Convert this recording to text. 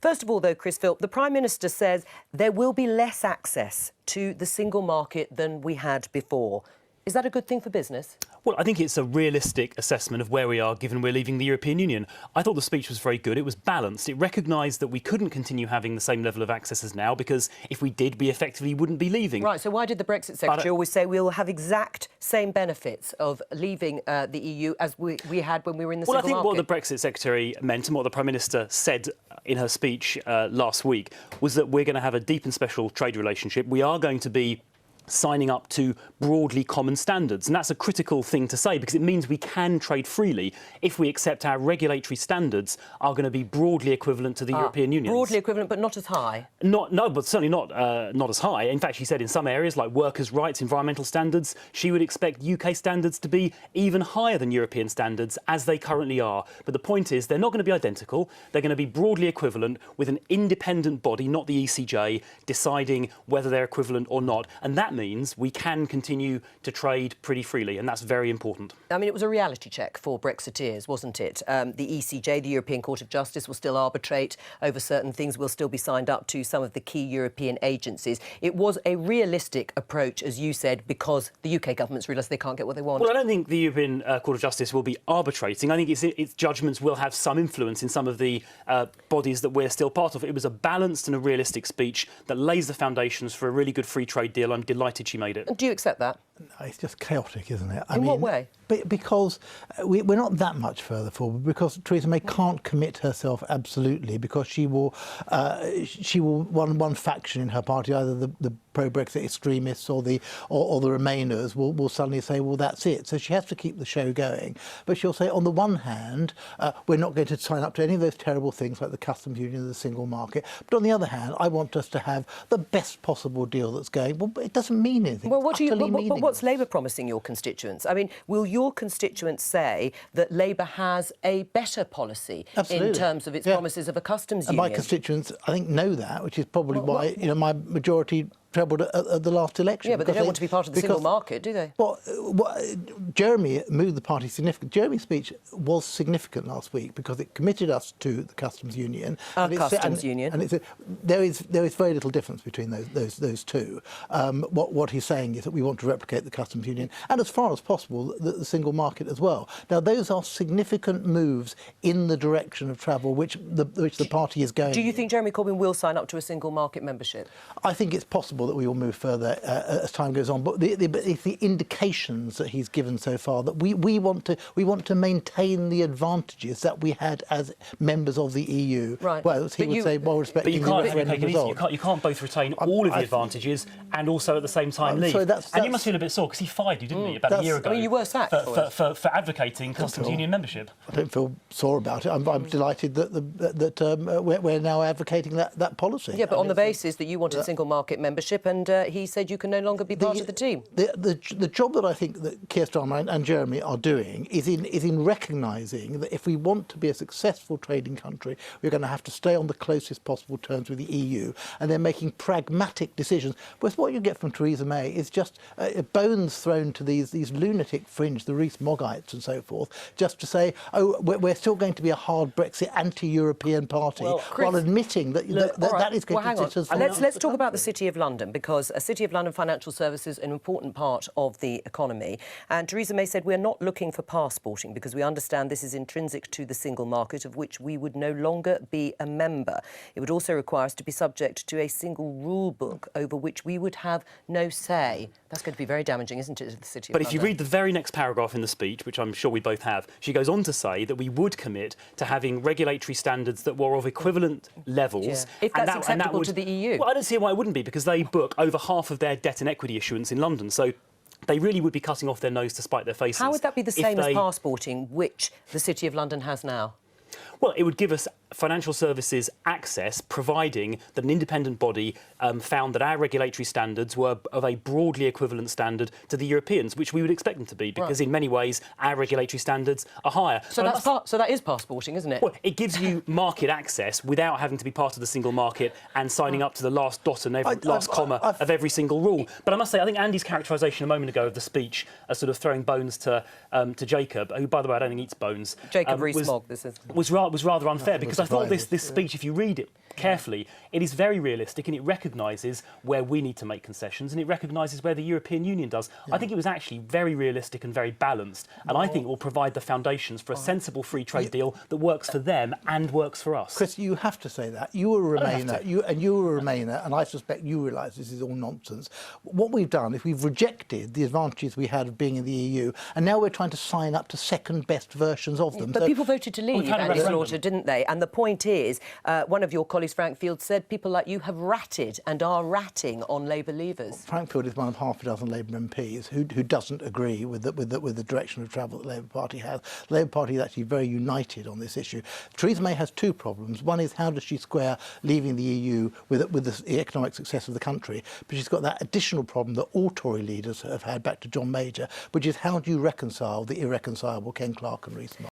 First of all, though, Chris Philp, the Prime Minister says there will be less access to the single market than we had before. Is that a good thing for business? Well, I think it's a realistic assessment of where we are, given we're leaving the European Union. I thought the speech was very good. It was balanced. It recognised that we couldn't continue having the same level of access as now, because if we did, we effectively wouldn't be leaving. Right, so why did the Brexit Secretary always say we'll have exact same benefits of leaving the EU as we had when we were in the single market? Well, I think what the Brexit Secretary meant and what the Prime Minister said in her speech last week was that we're going to have a deep and special trade relationship. We are going to be signing up to broadly common standards. And that's a critical thing to say, because it means we can trade freely if we accept our regulatory standards are going to be broadly equivalent to the European Union. Broadly equivalent, but not as high? No, but certainly not as high. In fact, she said in some areas, like workers' rights, environmental standards, she would expect UK standards to be even higher than European standards, as they currently are. But the point is, they're not going to be identical. They're going to be broadly equivalent, with an independent body, not the ECJ, deciding whether they're equivalent or not. And that means we can continue to trade pretty freely, and that's very important. I mean, it was a reality check for Brexiteers, wasn't it? The ECJ, the European Court of Justice, will still arbitrate over certain things, will still be signed up to some of the key European agencies. It was a realistic approach, as you said, because the UK government's realised they can't get what they want. Well, I don't think the European Court of Justice will be arbitrating. I think its judgments will have some influence in some of the bodies that we're still part of. It was a balanced and a realistic speech that lays the foundations for a really good free trade deal. I'm delighted she made it. Do you accept that? No, it's just chaotic, isn't it? In what way? Because we're not that much further forward, because Theresa May can't commit herself absolutely, because she will one faction in her party, either the pro-Brexit extremists or the Remainers, will suddenly say, well, that's it. So she has to keep the show going. But she'll say, on the one hand, we're not going to sign up to any of those terrible things like the customs union, the single market. But on the other hand, I want us to have the best possible deal that's going. Well, it doesn't mean anything. Well, what's Labour promising your constituents? I mean, will your constituents say that Labour has a better policy in terms of its promises of a customs union? My constituents, I think, know that, which is probably why my majority trebled at the last election. Yeah, but they don't want to be part of the single market, do they? Well, Jeremy moved the party significantly. Jeremy's speech was significant last week because it committed us to the customs union. And there is very little difference between those two. What he's saying is that we want to replicate the customs union and, as far as possible, the single market as well. Now, those are significant moves in the direction of travel which the party is going. Do you think Jeremy Corbyn will sign up to a single market membership? I think it's possible that we will move further as time goes on, but it's the indications that he's given so far that we want to maintain the advantages that we had as members of the EU. Right. Well, he would say, well, respecting the referendum result. You can't both retain all of the advantages and also at the same time leave. And you must feel a bit sore, because he fired you, didn't he, about a year ago? I mean, you were sacked for advocating customs union membership. I don't feel sore about it. I'm delighted that we're now advocating that policy. Yeah, but on the basis that you wanted a single market membership, and he said you can no longer be part of the team. The job that I think that Keir Starmer and Jeremy are doing is in recognising that if we want to be a successful trading country, we're going to have to stay on the closest possible terms with the EU, and they're making pragmatic decisions. Whereas what you get from Theresa May is just bones thrown to these lunatic fringe, the Rees-Moggites and so forth, just to say, oh, we're still going to be a hard Brexit anti-European party, while admitting that that is going to sit us. Let's talk about the City of London, because a City of London financial services is an important part of the economy. And Theresa May said we're not looking for passporting because we understand this is intrinsic to the single market, of which we would no longer be a member. It would also require us to be subject to a single rule book over which we would have no say. That's going to be very damaging, isn't it, to the City of London? But if you read the very next paragraph in the speech, which I'm sure we both have, she goes on to say that we would commit to having regulatory standards that were of equivalent levels. Yeah. If that's acceptable to the EU. Well, I don't see why it wouldn't be, because they book over half of their debt and equity issuance in London. So they really would be cutting off their nose to spite their faces. How would that be the same as passporting, which the City of London has now? Well, it would give us financial services access, providing that an independent body found that our regulatory standards were of a broadly equivalent standard to the Europeans, which we would expect them to be, because in many ways our regulatory standards are higher. So that is passporting, isn't it? Well, it gives you market access without having to be part of the single market and signing up to the last dot and last comma of every single rule. But I must say, I think Andy's characterisation a moment ago of the speech as sort of throwing bones to Jacob, who, by the way, I don't think eats bones. Jacob Rees-Mogg, this is. Was rather unfair, because I thought this speech, if you read it carefully, it is very realistic and it recognises where we need to make concessions and it recognises where the European Union does. I think it was actually very realistic and very balanced, and I think it will provide the foundations for a sensible free trade deal that works for them and works for us. Chris, you have to say that. You were a Remainer, you were a Remainer, and I suspect you realise this is all nonsense. What we've done is we've rejected the advantages we had of being in the EU, and now we're trying to sign up to second-best versions of them. But people voted to leave, Andy Slaughter, didn't they? And the point is, one of your colleagues, Frank Field, said people like you have ratted and are ratting on Labour leavers. Frank Field is one of half a dozen Labour MPs who doesn't agree with the direction of travel that the Labour Party has. The Labour Party is actually very united on this issue. Theresa May has two problems. One is how does she square leaving the EU with the economic success of the country? But she's got that additional problem that all Tory leaders have had, back to John Major, which is how do you reconcile the irreconcilable, Ken Clarke and Rees-Mogg?